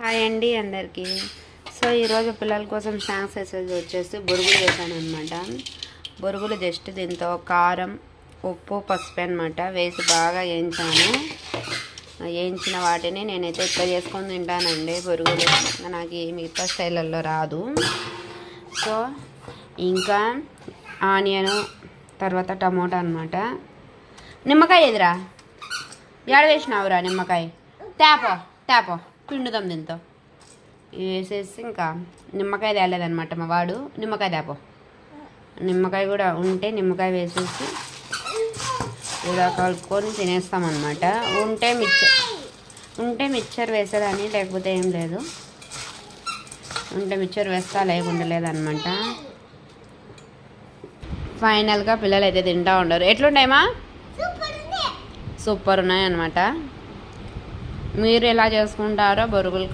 Hi అండి అందరికీ. So ఈరోజు పిల్లల కోసం స్నాక్స్ వచ్చేసి బొరుగులు వేసాను అనమాట. బొరుగులు జస్ట్ దీంతో కారం, ఉప్పు, పసుపు అనమాట వేసి బాగా వేయించాను. వేయించిన వాటిని నేనైతే ఇట్లా చేసుకొని తింటానండి. బొరుగులు నాకు మిగతా స్టైల్లో రాదు. సో ఇంకా ఆనియన్, తర్వాత టమోటా అనమాట. నిమ్మకాయ ఎదురా ఏడ వేసినావురా? నిమ్మకాయ తేపో పిండుదాం దీంతో వేసేసి, ఇంకా నిమ్మకాయ తేలేదనమాట మా వాడు. నిమ్మకాయ తేపో, నిమ్మకాయ కూడా ఉంటే నిమ్మకాయ వేసేసి ఇలా కలుపుకొని తినేస్తామన్నమాట. ఉంటే మిక్చర్ వేసేదాన్ని, లేకపోతే ఏం లేదు. ఉంటే మిక్చర్ వేస్తా, లేకుండా లేదనమాట. ఫైనల్గా పిల్లలు అయితే తింటూ ఉండరు. ఎట్లున్నాయమ్మా? సూపర్ ఉన్నాయి అనమాట. మీరు ఎలా చేసుకుంటారో బొరుగులు